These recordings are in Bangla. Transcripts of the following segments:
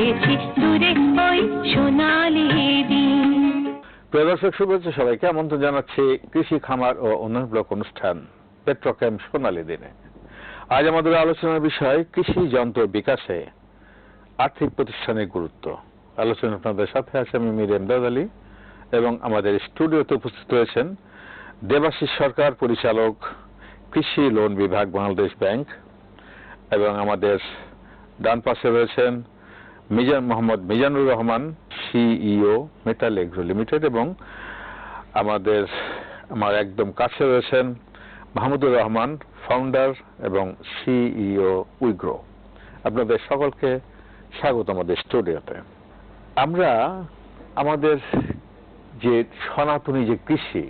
পেয়েছি দূরে ওই সোনালি দিন। প্রিয় দর্শক, শুভেচ্ছা সবাইকে। আমন্ত্রণ জানাচ্ছি কৃষি, খামার ও উন্নয়ন ব্লক অনুষ্ঠান পেট্রোকেম সোনালী দিনে। আজ আমাদের আলোচনার বিষয় কৃষি যন্ত্র বিকাশে আর্থিক প্রতিষ্ঠানের গুরুত্ব। আলোচনা আপনাদের সাথে আছে আমি মীর এমদাদ আলী এবং আমাদের স্টুডিওতে উপস্থিত রয়েছেন দেবাশিস সরকার, পরিচালক, কৃষি লোন বিভাগ, বাংলাদেশ ব্যাংক, এবং আমাদের ডান পাশে রয়েছেন Mohammad Mizanur Rahman, CEO, metal agro limited, এবং আমার একদম কাছে রয়েছেন মাহমুদুর রহমান, ফাউন্ডার এবং সিইও, উইগ্রো। আপনাদের সকলকে স্বাগত আমাদের স্টুডিওতে। আমরা আমাদের যে সনাতনী যে কৃষি,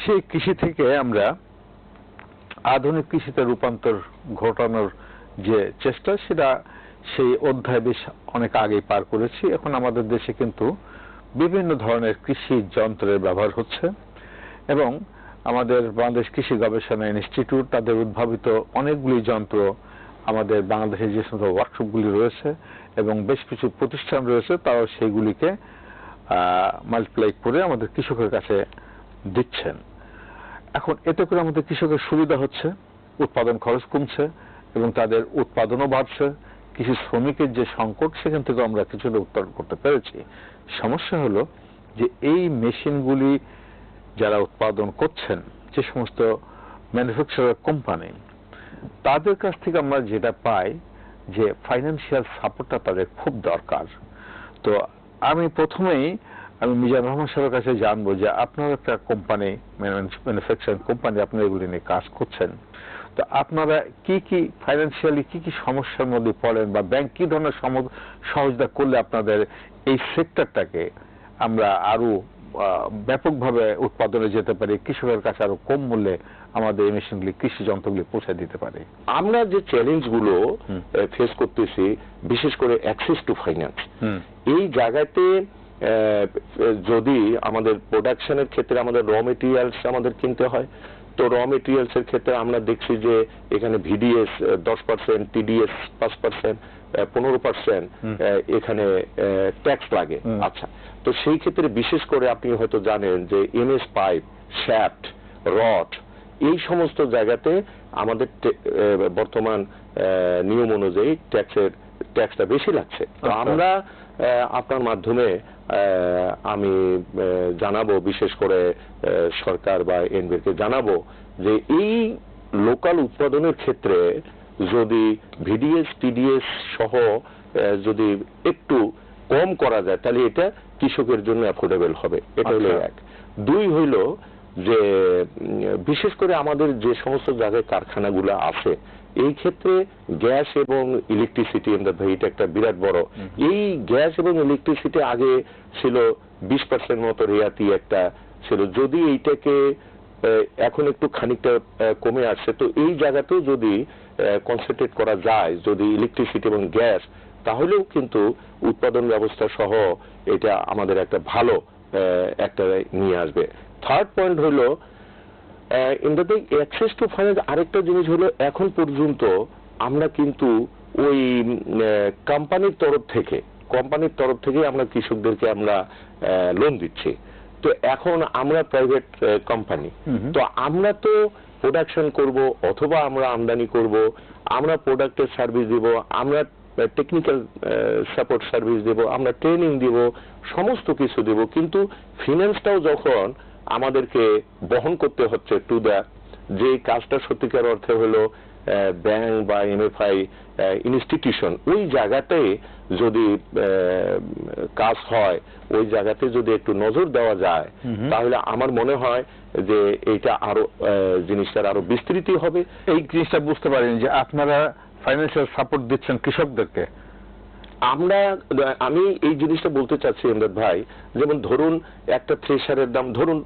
সেই কৃষি থেকে আমরা আধুনিক কৃষিতে রূপান্তর ঘটানোর যে চেষ্টা, সেটা সেই অধ্যায় বেশ অনেক আগেই পার করেছি। এখন আমাদের দেশে কিন্তু বিভিন্ন ধরনের কৃষি যন্ত্রের ব্যবহার হচ্ছে এবং আমাদের বাংলাদেশ কৃষি গবেষণা ইনস্টিটিউট তাদের উদ্ভাবিত অনেকগুলি যন্ত্র আমাদের বাংলাদেশে যে সমস্ত ওয়ার্কশপগুলি রয়েছে এবং বেশ কিছু প্রতিষ্ঠান রয়েছে, তারাও সেইগুলিকে মাল্টিপ্লাই করে আমাদের কৃষকের কাছে দিচ্ছেন। এখন এতে করে আমাদের কৃষকের সুবিধা হচ্ছে, উৎপাদন খরচ কমছে এবং তাদের উৎপাদনও বাড়ছে। কৃষি শ্রমিকের যে সংকট, সেখান থেকে আমরা কিছুটা উত্তরণ করতে পেরেছি। সমস্যা হলো যে এই মেশিনগুলি যারা উৎপাদন করছেন, যে সমস্ত ম্যানুফ্যাকচারার কোম্পানি, তাদের কাছ থেকে আমরা যেটা পাই যে ফাইন্যান্সিয়াল সাপোর্টটা তাদের খুব দরকার। তো আমি প্রথমেই মিজানুর রহমান সাহেবের কাছে জানবো যে আপনারা একটা কোম্পানি, ম্যানুফ্যাকচারিং কোম্পানি, আপনারা এগুলি নিয়ে কাজ করছেন, তো আপনারা কি ফাইন্যান্সিয়ালি কি সমস্যার মধ্যে পড়েন বা ব্যাংক কি ধরনের সহযোগিতা করলে আপনাদের এই সেক্টরটাকে আমরা আরো ব্যাপকভাবে উৎপাদনে যেতে পারি, কৃষকের কাছে আরো কম মূল্যে আমাদের এই মেশিনগুলি, কৃষি যন্ত্রগুলি পৌঁছে দিতে পারে? আমরা যে চ্যালেঞ্জগুলো ফেস করতেছি, বিশেষ করে অ্যাক্সেস টু ফাইন্যান্স, এই জায়গাতে যদি আমাদের প্রোডাকশনের ক্ষেত্রে আমাদের র মেটেরিয়ালস আমাদের কিনতে হয়, তো র মেটেরিয়ালস এর ক্ষেত্রে আমরা দেখছি যে এখানে ভিডিএস 10%, টিডিএস 5%, 15% এখানে ট্যাক্স লাগে। আচ্ছা, তো সেই ক্ষেত্রে বিশেষ করে আপনি হয়তো জানেন যে এমএস পাইপ, শ্যাফট, রড, এই সমস্ত জায়গাতে আমাদের বর্তমান নিয়ম অনুযায়ী ট্যাক্সটা বেশি লাগছে। তো আমরা আপনার মাধ্যমে আমি জানাবো, বিশেষ করে সরকার বা এনবিআরকে জানাবো যে এই লোকাল উৎপাদনের ক্ষেত্রে যদি ভিডিএস, টিডিএস সহ যদি একটু কম করা যায়, তাহলে এটা কৃষকের জন্য অ্যাফোর্ডেবল হবে। এটা হলো এক। দুই হইল যে বিশেষ করে আমাদের যে সমস্ত জায়গায় কারখানাগুলো আছে, এই ক্ষেত্রে গ্যাস এবং ইলেকট্রিসিটি, এটা একটা বিরাট বড়। এই গ্যাস এবং ইলেকট্রিসিটি আগে ছিল 20% মতো রেয়াতি একটা ছিল, যদি এইটাকে এখন একটু খানিকটা কমে আসছে, তো এই জায়গাতেও যদি কনসেন্ট্রেট করা যায়, যদি ইলেকট্রিসিটি এবং গ্যাস, তাহলেও কিন্তু উৎপাদন ব্যবস্থা সহ এটা আমাদের একটা ভালো একটা নিয়ে আসবে। থার্ড পয়েন্ট হলো অ্যাক্সেস টু ফাইন্যান্স। আরেকটা জিনিস হলো, এখন পর্যন্ত আমরা কিন্তু ওই কোম্পানির তরফ থেকে আমরা কৃষকদেরকে আমরা লোন দিচ্ছি। তো এখন আমরা প্রাইভেট কোম্পানি, তো আমরা তো প্রোডাকশন করব অথবা আমরা আমদানি করব, আমরা প্রোডাক্টের সার্ভিস দিব, আমরা টেকনিক্যাল সাপোর্ট সার্ভিস দেব, আমরা ট্রেনিং দিব, সমস্ত কিছু দেব, কিন্তু ফিনান্সটাও যখন আমাদেরকে বহন করতে হচ্ছে টু দ্য, যে কাজটা সত্যিকার অর্থে হলো ব্যাংক বা এমএফআই ইনস্টিটিউশন, ওই জায়গাতে যদি কাজ হয়, ওই জায়গাতে যদি একটু নজর দেওয়া যায়, তাহলে আমার মনে হয় যে এইটা আরো জিনিসটার আরো বিস্তৃতি হবে। এই জিনিসটা বুঝতে পারেন যে আপনারা ফাইন্যান্সিয়াল সাপোর্ট দিচ্ছেন কৃষকদেরকে। আমি এই জিনিসটা বলতে চাচ্ছি এমদাদ ভাই, যেমন ধরুন একটা থ্রেশারের দাম ধরুন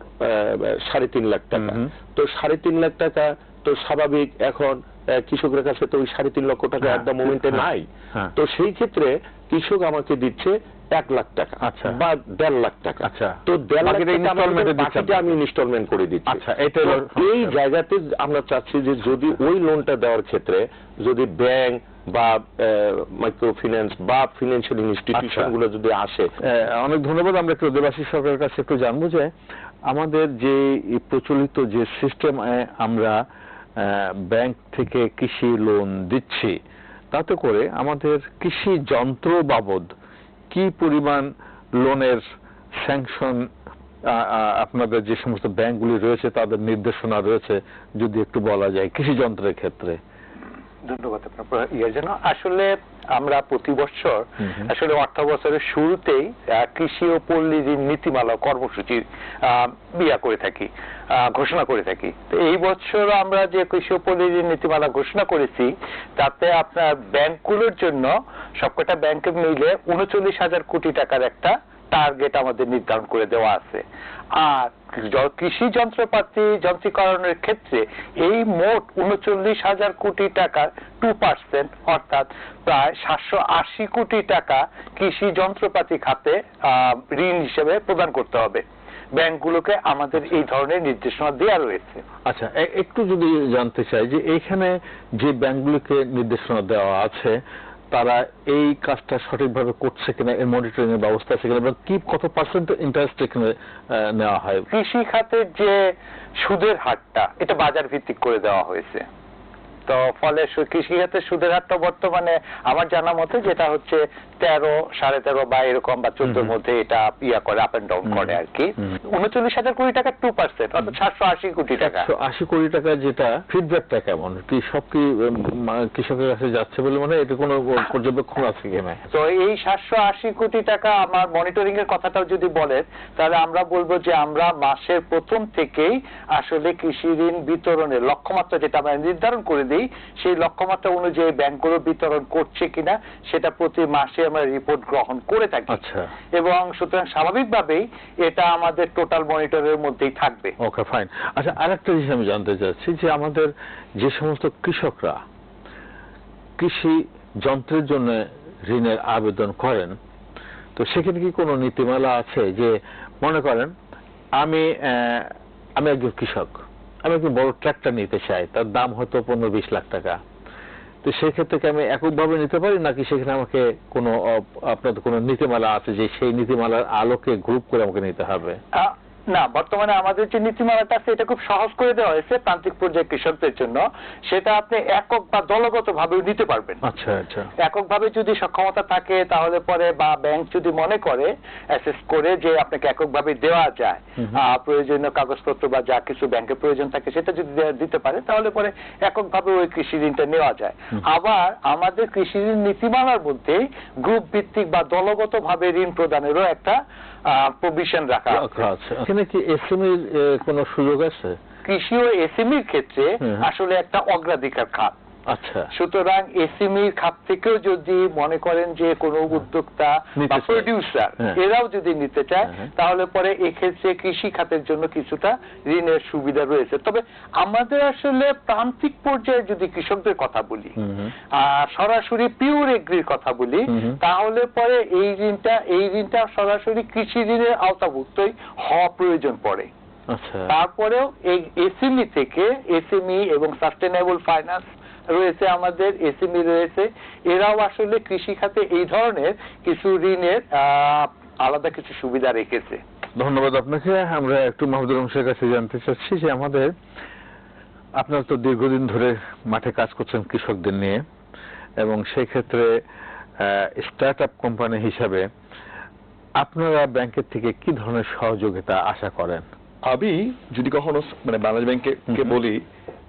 3.5 লাখ টাকা, তো 3.5 লাখ টাকা তো স্বাভাবিক, এখন কৃষকের কাছে তো ওই 3.5 লক্ষ টাকা এট দ্য মোমেন্টে নাই। তো সেই ক্ষেত্রে কৃষক আমাকে দিচ্ছে 1 লাখ টাকা বা 1.5 লাখ টাকা। তো 1.5 লাখ টাকা আমি ইনস্টলমেন্ট করে দিচ্ছি। এই জায়গাতে আমরা চাচ্ছি যে যদি ওই লোনটা দেওয়ার ক্ষেত্রে যদি ব্যাংক বা মাইক্রো ফিন্যান্স বা ফিনান্সিয়াল ইনস্টিটিউশন গুলো যদি আসে। অনেক ধন্যবাদ। আমরা একটু দেবাশিস সরকারের কাছে একটু জানবো যে আমাদের যে প্রচলিত যে সিস্টেম আমরা ব্যাংক থেকে কৃষি লোন দিচ্ছি, তাতে করে আমাদের কৃষি যন্ত্র বাবদ কি পরিমাণ লোনের স্যাংশন আপনাদের যে সমস্ত ব্যাংকগুলি রয়েছে তাদের নির্দেশনা রয়েছে, যদি একটু বলা যায় কৃষি যন্ত্রের ক্ষেত্রে। ধন্যবাদ আপনার ইয়ের জন্য। আসলে আমরা প্রতি বছর আসলে অর্থ বছরের শুরুতেই কৃষি ও পল্লী ঋণ নীতিমালা কর্মসূচির ঘোষণা করে থাকি। তো এই বছর আমরা যে কৃষি ও পল্লী ঋণ নীতিমালা ঘোষণা করেছি, তাতে আপনার ব্যাংকগুলোর জন্য সবকটা ব্যাংকে মিলে ৩৯,০০০ কোটি টাকার একটা টার্গেট আমাদের নির্ধারণ করে দেওয়া আছে। আর কৃষি যন্ত্রপাতি যন্ত্রীকরণের ক্ষেত্রে এই মোট ৩৯,০০০ কোটি টাকার 2%, অর্থাৎ প্রায় ৭৮০ কোটি টাকা কৃষি যন্ত্রপাতি খাতে ঋণ হিসেবে প্রদান করতে হবে। ব্যাংকগুলোকে আমাদের এই ধরনের নির্দেশনা দেওয়া রয়েছে। আচ্ছা, একটু যদি জানতে চাই যে এইখানে যে ব্যাংকগুলোকে নির্দেশনা দেওয়া আছে তারা এই কাজটা সঠিকভাবে করছে কিনা, এর মনিটরিং এর ব্যবস্থা আছে কিনা, এবং কি কত পার্সেন্ট ইন্টারেস্ট এখানে নেওয়া হয়? কৃষি খাতের যে সুদের হারটা, এটা বাজার ভিত্তিক করে দেওয়া হয়েছে। তো ফলে কৃষি খাতের সুদের হারটা বর্তমানে আমার জানা মতে যেটা হচ্ছে 13, 13.5 বা এরকম বা 14 মধ্যে এটা করে, আপ এন্ড ডাউন করে আর কি। ৩৯,০০০ কোটি টাকা 2%, অর্থাৎ ৭৮০ কোটি টাকা। ৮০ কোটি টাকা যেটা ফিডব্যাকটা কেমন, কি সব কি কৃষকের কাছে যাচ্ছে বলে মানে এটা কোনো পর্যবেক্ষণ আছে কিনা? তো এই ৭৮০ কোটি টাকা আমার মনিটরিং এর কথাটাও যদি বলেন, তাহলে আমরা বলবো যে আমরা মাসের প্রথম থেকেই আসলে কৃষি ঋণ বিতরণের লক্ষ্যমাত্রা যেটা আমরা নির্ধারণ করে দিই, সেই লক্ষ্যমাত্রা অনুযায়ী ব্যাংকগুলো বিতরণ করছে কিনা সেটা প্রতি মাসে আমরা রিপোর্ট গ্রহণ করে থাকি। আচ্ছা। এবং সুতরাং স্বাভাবিকভাবেই এটা আমাদের টোটাল মনিটরের মধ্যেই থাকবে। ওকে, ফাইন। আচ্ছা, আরেকটা জিনিস আমি জানতে চাচ্ছি যে আমাদের যে সমস্ত কৃষকরা কৃষি যন্ত্রের জন্য ঋণের আবেদন করেন, তো সেখানে কি কোনো নীতিমালা আছে যে মনে করেন আমি একজন কৃষক, আমি একজন বড় ট্রাক্টর নিতে চাই, তার দাম হয়তো 15-20 লাখ টাকা, তো সেক্ষেত্রে কি আমি এককভাবে নিতে পারি, নাকি সেখানে আমাকে কোনো আপনাদের কোনো নীতিমালা আছে যে সেই নীতিমালার আলোকে গ্রুপ করে আমাকে নিতে হবে? না, বর্তমানে আমাদের যে নীতিমালাটা আছে এটা খুব সহজ করে দেওয়া হয়েছে প্রান্তিক পর্যায়ে কৃষকদের জন্য। সেটা আপনি একক বা দলগত ভাবে নিতে পারবেন। আচ্ছা আচ্ছা। এককভাবে যদি সক্ষমতা থাকে তাহলে পরে, বা ব্যাংক যদি মনে করে অ্যাসেস করে যে আপনাকে এককভাবে দেওয়া যায়, প্রয়োজনীয় কাগজপত্র বা যা কিছু ব্যাংকের প্রয়োজন থাকে সেটা যদি দিতে পারে, তাহলে পরে এককভাবে ওই কৃষি ঋণটা নেওয়া যায়। আবার আমাদের কৃষি ঋণ নীতিমালার মধ্যে গ্রুপ ভিত্তিক বা দলগত ভাবে ঋণ প্রদানেরও একটা প্রভিশন রাখা আছে। এখানে কি এসএমইর কোনো সুযোগ আছে? কৃষি ও এসএমইর ক্ষেত্রে আসলে একটা অগ্রাধিকার খাত। আচ্ছা। সুতরাং এসএমইর খাত থেকেও যদি মনে করেন যে কোনো উদ্যোক্তা বা প্রোডিউসার এরাও যদি নিতে চায়, তাহলে পরে এক্ষেত্রে কৃষি খাতের জন্য কিছুটা ঋণের সুবিধা রয়েছে। তবে আমাদের আসলে প্রান্তিক পর্যায়ে যদি কৃষকদের কথা বলি, সরাসরি পিওর এগ্রির কথা বলি, তাহলে পরে এই ঋণটা সরাসরি কৃষি ঋণের আওতাভুক্তই হওয়া প্রয়োজন পড়ে। তারপরেও এই এসএমই থেকে, এসএমই এবং সাস্টেনেবল ফাইন্যান্স রয়েছে, আমাদের এসএমই রয়েছে, এরাও আসলে কৃষি খাতে এই ধরনের কিছু ঋণের আলাদা কিছু সুবিধা রেখেছে। ধন্যবাদ আপনাকে। আমরা একটু মাহমুদুর রহমানের কাছে জানতে চাচ্ছি যে আপনারা তো দীর্ঘদিন ধরে মাঠে কাজ করছেন কৃষকদের নিয়ে, এবং সেই ক্ষেত্রে স্টার্ট আপ কোম্পানি হিসাবে আপনারা ব্যাংকের থেকে কি ধরনের সহযোগিতা আশা করেন? আমি যদি কখনো বাংলাদেশ ব্যাংকে বলি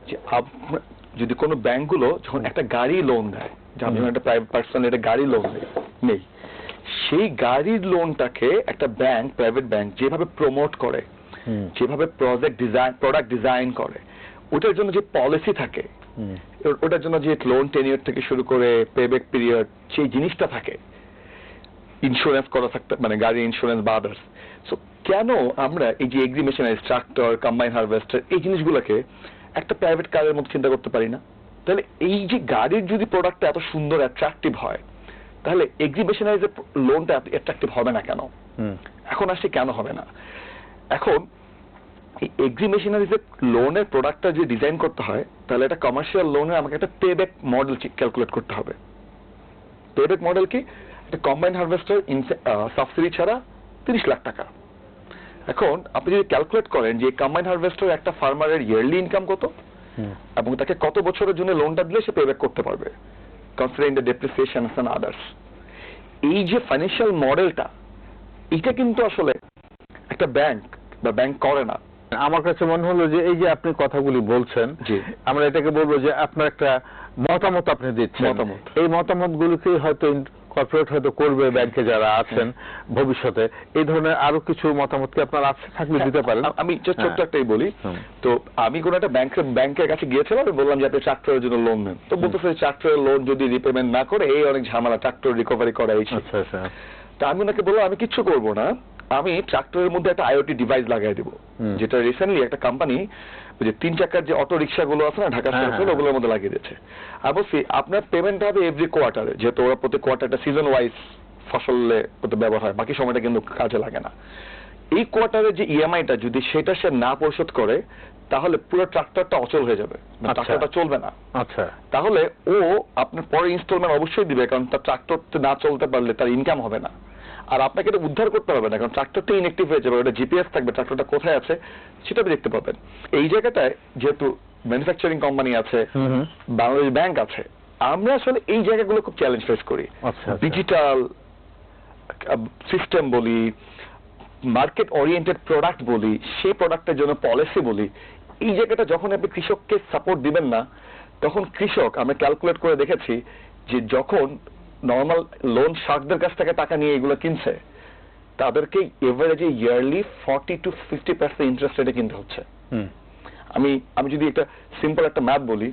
যে যদি কোনো ব্যাংকগুলো যখন একটা গাড়ি লোন দেয়, যেমন একটা প্রাইভেট পার্সন একটা গাড়ি লোন নেই, সেই গাড়ির লোনটাকে একটা ব্যাংক, প্রাইভেট ব্যাংক যেভাবে প্রমোট করে, যেভাবে প্রোডাক্ট ডিজাইন করে, ওটার জন্য যে পলিসি থাকে, ওটার জন্য যে লোন টেনিয়র থেকে শুরু করে পেব্যাক পিরিয়ড, সেই জিনিসটা থাকে, ইন্স্যুরেন্স করা থাকতে, গাড়ি ইন্স্যুরেন্স বা আদার্স। সো কেন আমরা এই যে agri machineries, tractor, combine harvester, এই জিনিসগুলোকে একটা প্রাইভেট কারের মতো চিন্তা করতে পারি না? তাহলে এই যে গাড়ির যদি প্রোডাক্টটা এত সুন্দর অ্যাট্রাকটিভ হয়, তাহলে এগ্রি মেশিনারিজের লোনটা অ্যাট্রাকটিভ হবে না কেন? এখন আসছে কেন হবে না? এখন এই এগ্রি মেশিনারিজ লোনের প্রোডাক্টটা যদি ডিজাইন করতে হয় তাহলে একটা কমার্শিয়াল লোনে আমাকে একটা পেব্যাক মডেল ক্যালকুলেট করতে হবে। পেব্যাক মডেল কি? একটা কম্বাইন্ড হারভেস্টার সাবসিডি ছাড়া 30 লাখ টাকা। এখন আপনি যদি ক্যালকুলেট করেন যে কম্বাইন্ড হারভেস্টার একটা ফার্মারের ইয়ারলি ইনকাম কত এবং তাকে কত বছরের জন্য লোনটা দিলে সে পেব্যাক করতে পারবে, considering the depreciation and others, এই যে ফাইন্যান্সিয়াল মডেলটা, এটা কিন্তু আসলে একটা ব্যাংক করে না। আমার কাছে মনে হলো যে এই যে আপনি কথাগুলি বলছেন, আমরা এটাকে বলবো যে আপনার একটা মতামত আপনি দিচ্ছেন, এই মতামতগুলোকে হয়তো কর্পোরেট হয়তো করবে ব্যাংকে যারা আছেন ভবিষ্যতে। এই ধরনের আরো কিছু মতামত কি আপনার আছে থাকলে দিতে পারেন? আমি ছোট্ট একটাই বলি। তো আমি কোন একটা ব্যাংকের কাছে গিয়েছিলাম, আমি বললাম যে আপনি ট্রাক্টরের জন্য লোন নেন, তো বলতেছে ট্রাক্টরের লোন যদি রিপেমেন্ট না করে এই অনেক ঝামেলা, ট্রাক্টর রিকভারি করা এই। তা আমি ওনাকে বললাম আমি কিচ্ছু করবো না, আমি ট্রাক্টরের মধ্যে একটা আইওটি ডিভাইস লাগাই দেবো, যেটা রিসেন্টলি একটা কোম্পানি যে 3 চাকার যে অটো রিক্সা গুলো আছে না ঢাকা শহরে, ওগুলোর মধ্যে লাগিয়ে দিয়েছে। অবশ্যই আপনার পেমেন্ট হবে এভরি কোয়ার্টারে, যেহেতু ওরা প্রতি কোয়ার্টারটা সিজন ওয়াইজ ফসলে ব্যবহার হয়, বাকি সময়টা কিন্তু কাজে লাগে না। এই কোয়ার্টারের যে ইএমআইটা যদি সেটা সে না পরিশোধ করে তাহলে পুরো ট্রাক্টরটা অচল হয়ে যাবে, ট্রাক্টরটা চলবে না। আচ্ছা, তাহলে ও আপনার পরে ইনস্টলমেন্ট অবশ্যই দিবে, কারণ তার ট্রাক্টর না চলতে পারলে তার ইনকাম হবে না। আর আপনাকে এটা উদ্ধার করতে হবে না, কারণ ট্রাক্টরটা ইনঅ্যাক্টিভ হয়ে যাবে, ওটা জিপিএস থাকবে, ট্রাক্টরটা কোথায় আছে সেটা আপনি দেখতে পাবেন। এই জায়গাটায় যেহেতু ম্যানুফ্যাকচারিং কোম্পানি আছে, বাংলাদেশ ব্যাংক আছে, আমরা আসলে এই জায়গাগুলো খুব চ্যালেঞ্জ ফেস করি। ডিজিটাল সিস্টেম বলি, মার্কেট ওরিয়েন্টেড প্রোডাক্ট বলি, সেই প্রোডাক্টের জন্য পলিসি বলি, এই জায়গাটা যখন আপনি কৃষককে সাপোর্ট দিবেন না, তখন কৃষক, আমরা ক্যালকুলেট করে দেখেছি যে যখন নর্মাল লোন শার্কদের কাছ থেকে টাকা নিয়ে এগুলো কিনছে, তাদেরকে এভারেজে ইয়ারলি 40 to 50% ইন্টারেস্ট রেটে কিনতে হচ্ছে। আমি যদি একটা সিম্পল একটা ম্যাথ বলি,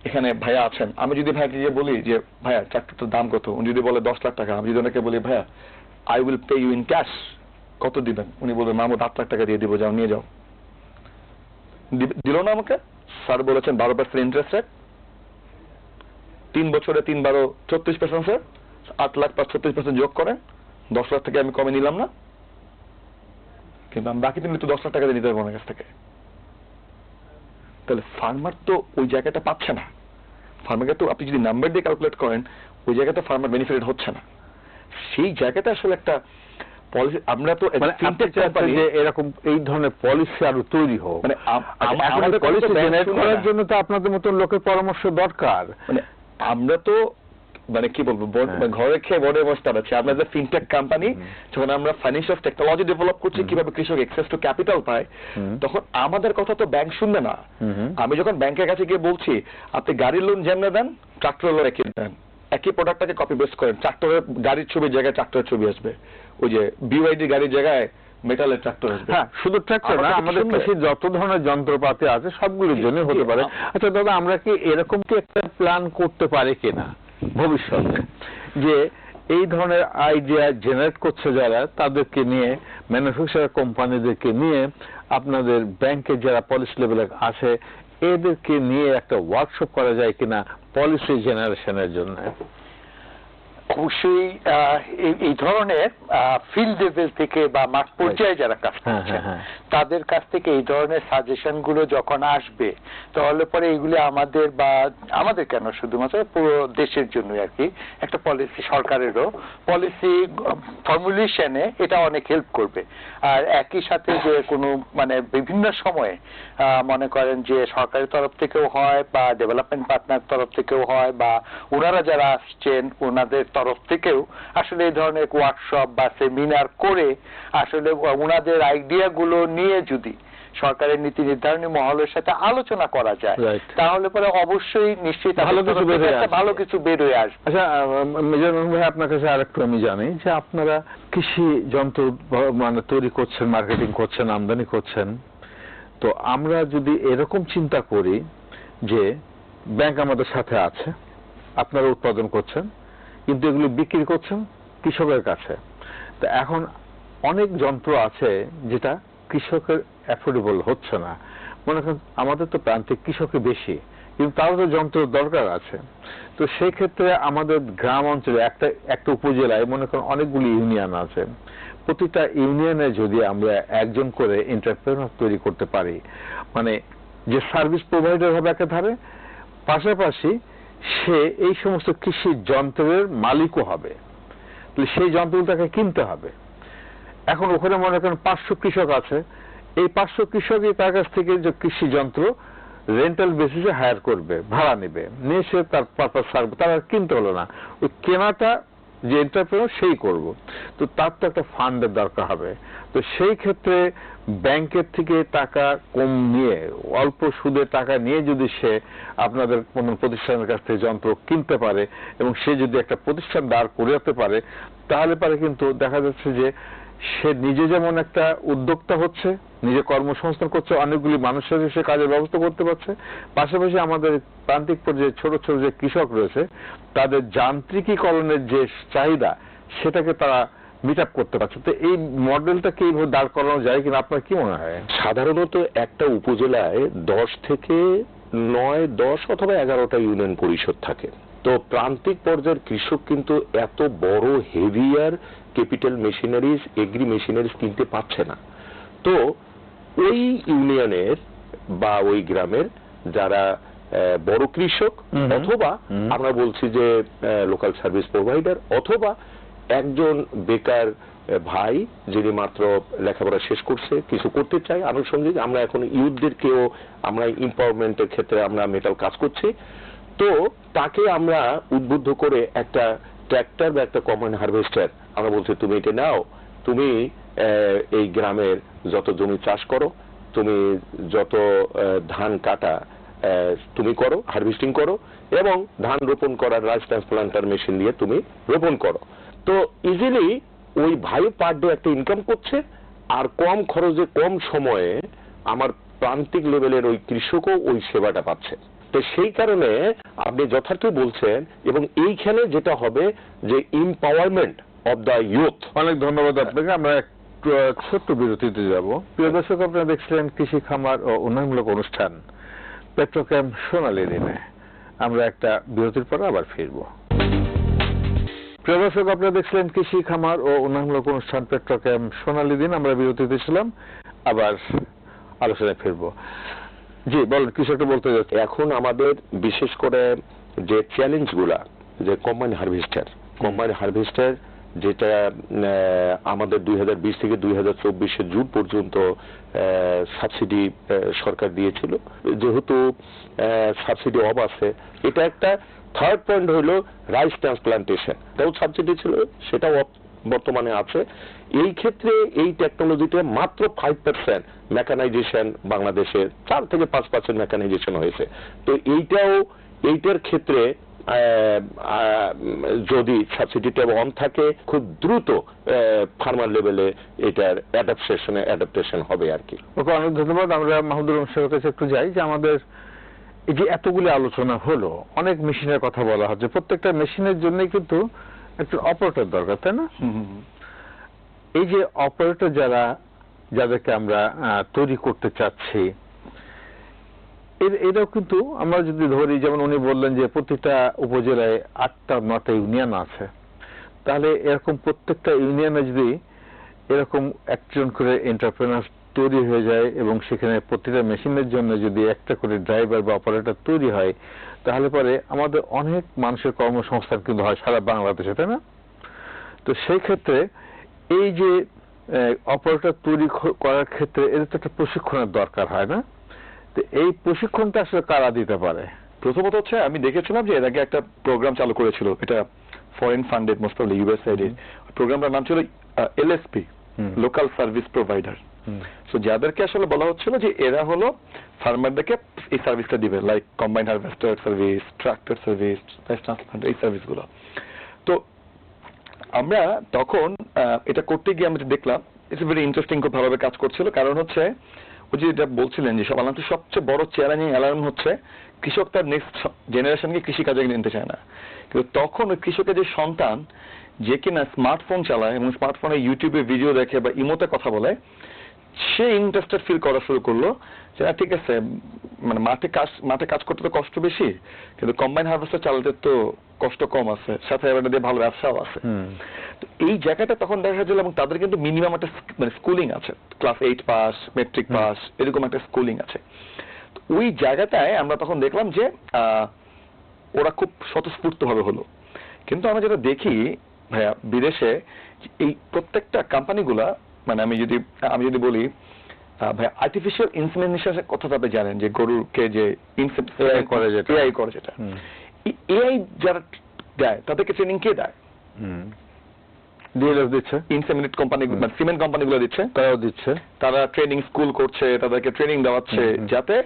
এখানে ভাইয়া আছেন, আমি যদি ভাইকে গিয়ে বলি যে ভাইয়া ট্রাক্টরটার দাম কত, উনি যদি বলে 10 লাখ টাকা, আমি যদি ওনাকে বলি ভাইয়া I will pay you in cash, কত দিবেন? উনি বলবেন মাহমুদ 8 লাখ টাকা দিয়ে দিব, যাও নিয়ে যাও। দিল না আমাকে, স্যার বলেছেন 12% ইন্টারেস্ট রেট, 3 বছরে 3 12 34%, স্যার 8 লাখ 36% যোগ করেন, 10 লাখ থেকে আমি কমে নিলাম না? কিন্তু আমি বাকি দিন তো 10 লাখ টাকা দিয়ে নিতে পারবো না কাছ থেকে। তাহলে ফার্মার তো ওই জায়গাটা পাচ্ছে না, ফার্মারকে তো আপনি যদি নাম্বার দিয়ে ক্যালকুলেট করেন ওই জায়গাটা ফার্মার বেনিফিট হচ্ছে না। সেই জায়গাটা আসলে একটা পলিসি, আমরা তো এরকম এই ধরনের পলিসি আরো তৈরি হোক, মানে আমাদের পলিসি জেনারেট করার জন্য তো আপনাদের মতন লোকের পরামর্শ দরকার। মানে আমরা তো মানে কি বলবো, ঘরে খেয়ে বড় অবস্থা আছে। আমরা যে ফিনটেক কোম্পানি, যখন আমরা ফাইন্যান্সিয়াল টেকনোলজি ডেভেলপ করছি কিভাবে কৃষক অ্যাক্সেস টু ক্যাপিটাল পায়, তখন আমাদের কথা তো ব্যাংক শুনবে না। আমি যখন ব্যাংকের কাছে গিয়ে বলছি আপনি গাড়ির লোন যেমন দেন ট্রাক্টরের লোন একই দেন, একই প্রোডাক্টটাকে কপি পেস্ট করেন, ট্রাক্টরের গাড়ির ছবির জায়গায় ট্রাক্টরের ছবি আসবে, ওই যে বিওয়াইডি গাড়ির জায়গায় মেটালের ট্রাক্টর আসবে। হ্যাঁ, শুধু ট্রাক্টর না, আমাদের কৃষির যত ধরনের যন্ত্রপাতি আছে সবগুলোর জন্য হতে পারে। আচ্ছা দাদা, আমরা কি এরকম কি একটা প্ল্যান করতে পারি কিনা ভবিষ্যতে, যে এই ধরনের আইডিয়া জেনারেট করছে যারা, তাদেরকে নিয়ে, ম্যানুফ্যাকচারার কোম্পানিদেরকে নিয়ে, আপনাদের ব্যাংকের যারা পলিসি লেভেলে আছে এদেরকে নিয়ে একটা ওয়ার্কশপ করা যায় কিনা পলিসি জেনারেশনের জন্য? অবশ্যই এই ধরনের ফিল্ড লেভেল থেকে বা মাঠ পর্যায়ে যারা কাজ করছেন তাদের কাছ থেকে এই ধরনের সাজেশন গুলো যখন আসবে, তাহলে পরে এগুলি আমাদের কেন শুধুমাত্র পুরো দেশের জন্য আর কি একটা পলিসি, সরকারেরও পলিসি ফর্মুলেশনে এটা অনেক হেল্প করবে। আর একই সাথে যে কোনো মানে বিভিন্ন সময়ে মনে করেন যে সরকারের তরফ থেকেও হয় বা ডেভেলপমেন্ট পার্টনার তরফ থেকেও হয় বা ওনারা যারা আসছেন ওনাদের তরফ থেকেও আসলে এই ধরনের ওয়ার্কশপ বা সেমিনার করে আসলে ওনাদের আইডিয়া গুলো নিয়ে যদি সরকারের নীতি নির্ধারণী মহলের সাথে আলোচনা করা যায়, তাহলে পরে অবশ্যই নিশ্চিত ভালো কিছু বের হয়ে আসবে। আচ্ছা মিজানুর ভাই, আপনার কাছে আরেকটু আমি জানি যে আপনারা কৃষি যন্ত্র মানে তৈরি করছেন, মার্কেটিং করছেন, আমদানি করছেন, তো আমরা যদি এরকম চিন্তা করি যে ব্যাংক আমাদের সাথে আছে, আপনারা উৎপাদন করছেন কিন্তু এগুলো বিক্রি করছেন কৃষকের কাছে, তো এখন অনেক যন্ত্র আছে যেটা কৃষকের অ্যাফোর্ডেবল হচ্ছে না। মনে করেন আমাদের তো প্রান্তিক কৃষকই বেশি, কিন্তু তারও তো যন্ত্র দরকার আছে। তো সেই ক্ষেত্রে আমাদের গ্রাম অঞ্চলে একটা উপজেলায় মনে করেন অনেকগুলি ইউনিয়ন আছে, প্রতিটা ইউনিয়নে যদি আমরা একজন করে এন্টারপ্রেনার তৈরি করতে পারি, মানে যে সার্ভিস প্রোভাইডার হবে একাধারে, পাশাপাশি সে এই সমস্ত কৃষি যন্ত্রের মালিকও হবে, তাহলে সেই যন্ত্রগুলো তাকে কিনতে হবে। এখন ওখানে মনে করেন 500 কৃষক আছে, এই 500 কৃষকই তার কাছ থেকে যে কৃষি যন্ত্র রেন্টাল বেসিসে হায়ার করবে, ভাড়া নেবে, নিয়ে সে তার পারপাস সারবে, তার আর কিনতে হলো না, ওই কেনাটা যে এন্টারপ্রেনার সেই করব। তো তার তো একটা ফান্ডের দরকার হবে। তো সেই ক্ষেত্রে ব্যাংকের থেকে টাকা কম নিয়ে, অল্প সুদে টাকা নিয়ে যদি সে আপনাদের কোন প্রতিষ্ঠানের কাছ থেকে যন্ত্র কিনতে পারে এবং সে যদি একটা প্রতিষ্ঠান দাঁড় করাতে পারে, তাহলে পারে কিন্তু দেখা যাচ্ছে যে সে নিজে যেমন একটা উদ্যোক্তা হচ্ছে, নিজে কর্মসংস্থান করছে, অনেকগুলি মানুষের সে কাজের ব্যবস্থা করতে পারছে, পাশাপাশি আমাদের প্রান্তিক পর্যায়ে ছোট ছোট যে কৃষক রয়েছে তাদের যান্ত্রিকীকরণের যে চাহিদা সেটাকে তারা মিট আপ করতে পারছে। তো এই মডেলটাকে এইভাবে দাঁড় করানো যায় কিনা আপনার কি মনে হয়? সাধারণত একটা উপজেলায় 10 থেকে 9, 10 অথবা 11টা ইউনিয়ন পরিষদ থাকে। তো প্রান্তিক পর্যায়ের কৃষক কিন্তু এত বড় heavier capital machineries, agri machineries কিনতে পারছে না। তো ওই ইউনিয়নের বা ওই গ্রামের যারা বড় কৃষক, অথবা আমরা বলছি যে লোকাল সার্ভিস প্রোভাইডার, অথবা একজন বেকার ভাই যিনি মাত্র লেখাপড়া শেষ করছে, কিছু করতে চায় আনুষঙ্গিক, আমরা এখন ইউথদেরকেও আমরা এম্পাওয়ারমেন্টের ক্ষেত্রে আমরা মেটাল কাজ করছি, তো তাকে আমরা উদ্বুদ্ধ করে একটা ট্র্যাক্টর বা একটা কম্বাইন হারভেস্টার আমরা বলছি তুমি এটা নাও, তুমি এই গ্রামের যত জমি চাষ করো, তুমি যত ধান কাটা তুমি করো, হারভেস্টিং করো, এবং ধান রোপণ করার রাইস ট্রান্সপ্লান্টার মেশিন দিয়ে তুমি রোপণ করো। তো ইজিলি ওই ভাই পার ডে একটা ইনকাম করছে, আর কম খরচে কম সময়ে আমার প্রান্তিক লেভেলের ওই কৃষকও ওই সেবাটা পাচ্ছে। তো সেই কারণে আপনি যথার্থ বলছেন, এবং এইখানে যেটা হবে যে এম্পাওয়ারমেন্ট অফ দ্য ইউথ। অনেক ধন্যবাদ আপনাকে। আমরা একটু ছোট্ট বিরতিতে যাব। প্রিয় দর্শক, আপনারা দেখছিলেন কৃষি খামার ও উন্নয়নমূলক অনুষ্ঠান পেট্রোক্যাম্প সোনালী দিনে। আমরা একটা বিরতির পর আবার ফিরবো। প্রিয় দর্শক, আপনারা দেখছিলেন কৃষি খামার ও উন্নয়নমূলক অনুষ্ঠান পেট্রোক্যাম্প সোনালী দিন। আমরা বিরতিতে ছিলাম, আবার আলোচনায় ফিরবো। জি বলেন, কিছু একটা বলতে যাচ্ছে। এখন আমাদের বিশেষ করে যে চ্যালেঞ্জগুলা, যে কম্বাইন হারভেস্টার যেটা আমাদের 2020 থেকে 2024 জুন পর্যন্ত সাবসিডি সরকার দিয়েছিল, যেহেতু সাবসিডি অফ আছে, এটা একটা থার্ড পয়েন্ট হলো রাইস ট্রান্সপ্লান্টেশন, এটাও সাবসিডি ছিল, সেটাও বর্তমানে আছে। এই ক্ষেত্রে এই টেকনোলজিতে মাত্র 5% মেকানাইজেশন বাংলাদেশে, 4 থেকে 5% মেকানাইজেশন হয়েছে। তো এইটার ক্ষেত্রে যদি সাবসিডিটা অন থাকে, খুব দ্রুত ফার্মার লেভেলে এটার অ্যাডাপ্টেশন হবে আর কি। ওকে, অনেক ধন্যবাদ। আমরা মাহমুদুর রহমান সাহেবের কাছে একটু যাই যে আমাদের এই যে এতগুলি আলোচনা হলো, অনেক মেশিনের কথা বলা হচ্ছে, প্রত্যেকটা মেশিনের জন্য কিন্তু একটা অপারেটর দরকার, তাই না? এই যে অপারেটর যাদেরকে আমরা তৈরি করতে চাচ্ছি, এটাও কিন্তু আমরা যদি ধরি, যেমন উনি বললেন যে প্রতিটা উপজেলায় 8টা-9টা ইউনিয়ন আছে, তাহলে এরকম প্রত্যেকটা ইউনিয়নে যদি এরকম একজন করে এন্টারপ্রেনার তৈরি হয়ে যায় এবং সেখানে প্রতিটা মেশিনের জন্য যদি একটা করে ড্রাইভার বা অপারেটর তৈরি হয়, তাহলে পরে আমাদের অনেক মানুষের কর্মসংস্থান কিন্তু হয় সারা বাংলাদেশে, তাই না? তো সেই ক্ষেত্রে এই যে অপারেটর তৈরি করার ক্ষেত্রে এদের তো একটা প্রশিক্ষণের দরকার হয় না? তো এই প্রশিক্ষণটা আসলে কারা দিতে পারে? প্রথমত হচ্ছে, আমি দেখেছিলাম যে এর আগে একটা প্রোগ্রাম চালু করেছিল, এটা foreign funded, most of USAID. প্রোগ্রামটার নাম ছিল LSP, local service provider. So যাদেরকে আসলে বলা হচ্ছিল যে এরা হলো ফার্মারদেরকে এই সার্ভিসটা দিবে, like combine harvester service, tractor service, rice transplant, এই সার্ভিসগুলো। তো আমরা তখন এটা করতে গিয়ে আমরা দেখলাম ইটস ভেরি ইন্টারেস্টিং, খুব ভালোভাবে কাজ করছিল। কারণ হচ্ছে ওই যে এটা বলছিলেন যে সবচেয়ে বড় চ্যালেঞ্জিং অ্যালার্ম হচ্ছে কৃষক তার নেক্সট জেনারেশনকে কৃষি কাজে নিতে চায় না। কিন্তু তখন ওই কৃষকের যে সন্তান, যে কিনা স্মার্টফোন চালায় এবং স্মার্টফোনে ইউটিউবে ভিডিও দেখে বা ইমোতে কথা বলে, সে ইন্টারেস্টেড ফিল করা শুরু করলো যে ঠিক আছে, মানে মাঠে কাজ করতে তো কষ্ট বেশি, কিন্তু কম্বাইন হারভেস্টার চালাতে তো কষ্ট কম আছে, সাথে এটা দিয়ে ভালো ব্যবসাও আছে। তো এই জায়গাটা তখন দেখা গেল, এবং তাদের কিন্তু মিনিমাম একটা মানে স্কুলিং আছে, ক্লাস 8 পাস, মেট্রিক পাস, এরকম একটা স্কুলিং আছে। তো ওই জায়গাটায় আমরা তখন দেখলাম যে ওরা খুব স্বতঃস্ফূর্ত ভাবে হলো। কিন্তু আমরা যেটা দেখি ভাইয়া বিদেশে, এই প্রত্যেকটা কোম্পানিগুলা, মানে আমি যদি বলি ভাই, আর্টিফিশিয়াল ইনসেমিনেশনের কথা আপনি জানেন, যে গরুকে যে এআই করে যেটা, এআই যারা দেয় তাদেরকে ট্রেনিং কে দেয়? ডিএলএফ দিচ্ছে, ইনসেমিনেট কোম্পানি, মানে সিমেন্ট কোম্পানিগুলো দিচ্ছে, তারাও দিচ্ছে, তারা ট্রেনিং স্কুল করছে, তাদেরকে ট্রেনিং দেওয়াচ্ছে, যাতে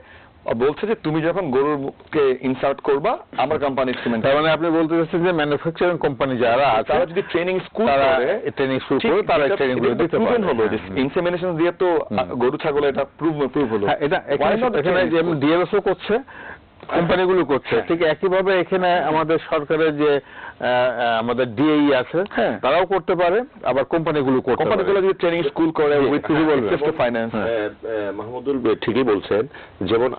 বলছে যে তুমি যখন গরুকে ইনসার্ট করবা আমার কোম্পানির সিমেন্ট। তার মানে আপনি বলতে চাচ্ছেন যে ম্যানুফ্যাকচারিং কোম্পানি যারা আছে তারা যদি ট্রেনিং স্কুল করে, তারা ট্রেনিং গুলো দিতে পারে। হলো যে ইনসেমিনেশন দিয়ে তো গরু ছাগল এটা প্রুভ হলো। এটা এখানে যেমন ডিএলএফও করছে, কোম্পানিগুলো করছে, ঠিক একইভাবে এখানে আমাদের সরকারের যে আমাদের ডিএই আছে তারাও করতে পারে, আবার কোম্পানিগুলো করতে পারে। কোম্পানিগুলো যদি ট্রেনিং স্কুল করে উইথ ফাইন্যান্স। মাহমুদুল ঠিকই বলছেন, যেমন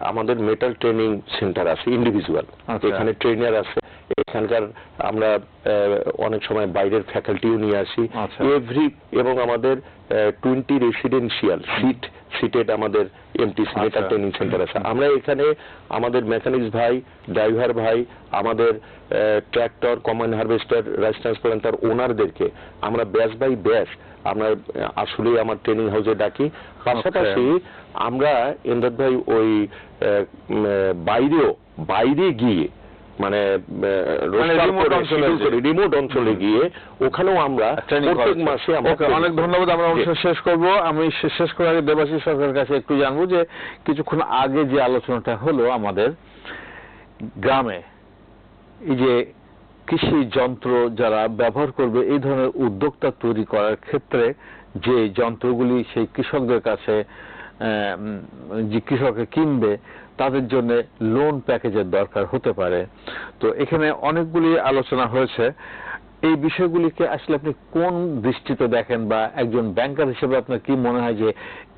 আমাদের মেটাল ট্রেনিং সেন্টার আছে ইন্ডিভিজুয়াল, এখানে ট্রেনার আছে, এখানকার আমরা অনেক সময় বাইরের ফ্যাকাল্টিও নিয়ে আসি এবং আমাদের 20 রেসিডেন্সিয়াল সিটেড আমাদের এমটিসি মেটাল ট্রেনিং সেন্টার আছে। আমরা এখানে আমাদের মেকানিক্স ভাই, ড্রাইভার ভাই, আমাদের tractor, combine harvester, rice transplanter ওনারদেরকে আমরা ব্যাচ বাই ব্যাচ আমরা আসলেই আমার ট্রেনিং হাউসে ডাকি। পাশাপাশি আমরা এমদাদ ভাই ওই বাইরে গিয়ে, মানে রিমোট অঞ্চলে গিয়ে ওখানেও আমরা প্রত্যেক মাসে। অনেক ধন্যবাদ। আমরা অনুষ্ঠান শেষ করব। আমি শেষ করার আগে দেবাশিস সরকারের কাছে একটু জানবো যে কিছুক্ষণ আগে যে আলোচনাটা হলো আমাদের গ্রামে, এই যে কৃষি যন্ত্র যারা ব্যবহার করবে, এই ধরনের উদ্যোক্তা তৈরি করার ক্ষেত্রে যে যন্ত্রগুলি সেই কৃষকদের কাছে যে কৃষককে কিনবে তাদের জন্য লোন প্যাকেজের দরকার হতে পারে। তো এখানে অনেকগুলি আলোচনা হয়েছে। এই বিষয়গুলিকে আসলে আপনি কোন দৃষ্টিতে দেখেন, বা একজন ব্যাংকার হিসেবে আপনার কি মনে হয় যে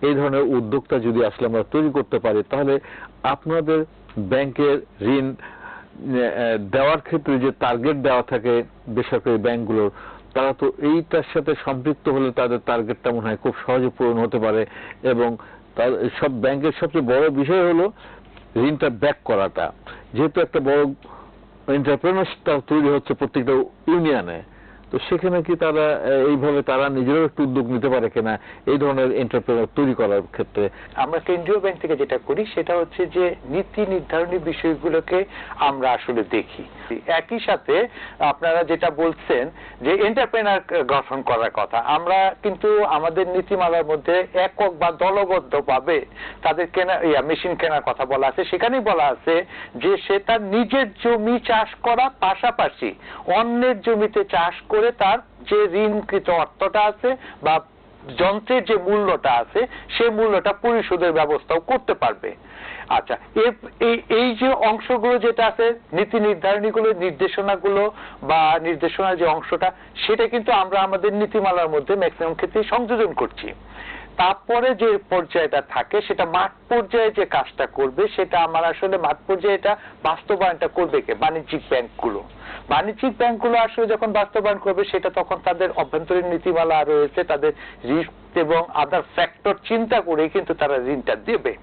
এই ধরনের উদ্যোক্তা যদি আসলে আমরা তৈরি করতে পারি, তাহলে আপনাদের ব্যাংকের ঋণ দেওয়ার ক্ষেত্রে যে টার্গেট দেওয়া থাকে বেসরকারি ব্যাংকগুলোর, তারা তো এইটার সাথে সম্পৃক্ত হলে তাদের টার্গেটটা মনে হয় খুব সহজে পূরণ হতে পারে। এবং তার সব ব্যাংকের সবচেয়ে বড় বিষয় হলো ঋণটা ব্যাক করাটা। যেহেতু একটা বড় এন্টারপ্রেনারশিপ তৈরি হচ্ছে প্রত্যেকটা ইউনিয়নে, তো সেখানে কি তারা এইভাবে তারা নিজেরাও একটু উদ্যোগ নিতে পারে কিনা এই ধরনের এন্টারপ্রেনার তৈরি করার ক্ষেত্রে? আমরা কেন্দ্রীয় ব্যাংক থেকে যেটা করি সেটা হচ্ছে যে নীতি নির্ধারণী বিষয়গুলোকে আমরা আসলে দেখি। একই সাথে আপনারা যেটা বলছেন যে এন্টারপ্রেনার গঠন করার কথা, আমরা কিন্তু আমাদের নীতিমালার মধ্যে একক বা দলবদ্ধভাবে তাদের মেশিন কেনার কথা বলা আছে। সেখানেই বলা আছে যে সে তার নিজের জমি চাষ করা পাশাপাশি অন্যের জমিতে চাষ করে তার যে ঋণকৃত অর্থটা আছে বা যন্ত্রের যে মূল্যটা আছে সেই মূল্যটা পরিশোধের ব্যবস্থাও করতে পারবে। আচ্ছা, এই যে অংশগুলো যেটা আছে নীতি নির্ধারণীগুলো, নির্দেশনাগুলো বা নির্দেশনার যে অংশটা, সেটা কিন্তু আমরা আমাদের নীতিমালার মধ্যে ম্যাক্সিমাম ক্ষেত্রে সংযোজন করছি। তারপরে যে পর্যায়টা থাকে সেটা মাঠ পর্যায়ে যে কাজটা করবে, সেটা আমার আসলে মাঠ পর্যায়ে এটা বাস্তবায়নটা করবে কে? বাণিজ্যিক ব্যাংকগুলো। বাণিজ্যিক ব্যাংকগুলো আসলে যখন বাস্তবায়ন করবে সেটা তখন তাদের অভ্যন্তরীণ নীতিমালা রয়েছে, তাদের রিস্ক এবং আদার ফ্যাক্টর চিন্তা করে কিন্তু তারা ঋণটা দেবে।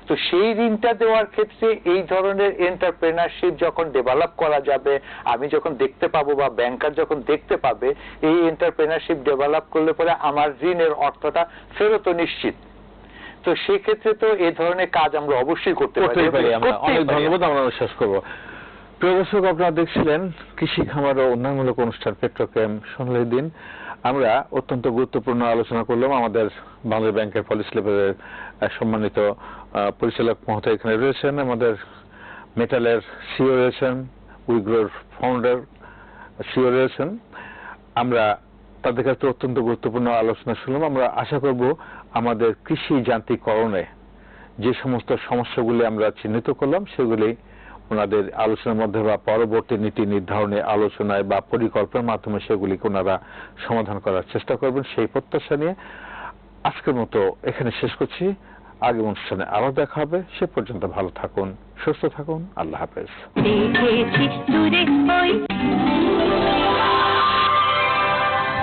তো সেই ঋণটা দেওয়ার ক্ষেত্রে এই ধরনের এন্টারপ্রেনারশিপ যখন ডেভেলপ করা যাবে, আমি যখন দেখতে পাবো বা ব্যাংকার যখন দেখতে পাবে এই এন্টারপ্রেনারশিপ ডেভেলপ করলে পরে আমার ঋণের অর্থটা ফেরত নিশ্চিত, তো সেই ক্ষেত্রে তো এই ধরনের কাজ আমরা অবশ্যই করতে পারি। অনেক ধন্যবাদ। আমরা শেষ করবো। প্রিয় দর্শক, আপনারা দেখছিলেন কৃষি খামার ও উন্নয়নমূলক অনুষ্ঠান পেট্রোকেম সোনালী দিন। আমরা অত্যন্ত গুরুত্বপূর্ণ আলোচনা করলাম। আমাদের বাংলাদেশ ব্যাংকের পলিসি লেভেলের সম্মানিত পরিচালক মহোদয় এখানে রয়েছেন, আমাদের মেটালের সিও রয়েছেন, উইগ্রোর ফাউন্ডার সিও রয়েছেন। আমরা তাদের কাছে অত্যন্ত গুরুত্বপূর্ণ আলোচনা শুনলাম। আমরা আশা করব আমাদের কৃষি যান্ত্রিকরণে যে সমস্ত সমস্যাগুলি আমরা চিহ্নিত করলাম সেগুলি ওনাদের আলোচনার মধ্যে বা পরবর্তী নীতি নির্ধারণে আলোচনায় বা পরিকল্পনার মাধ্যমে সেগুলিকে ওনারা সমাধান করার চেষ্টা করবেন, সেই প্রত্যাশা নিয়ে আজকের মতো এখানে শেষ করছি। আগে অনুষ্ঠানে আবার দেখা হবে। সে পর্যন্ত ভালো থাকুন, সুস্থ থাকুন। আল্লাহ হাফেজ। দেখেছি দূরে ওই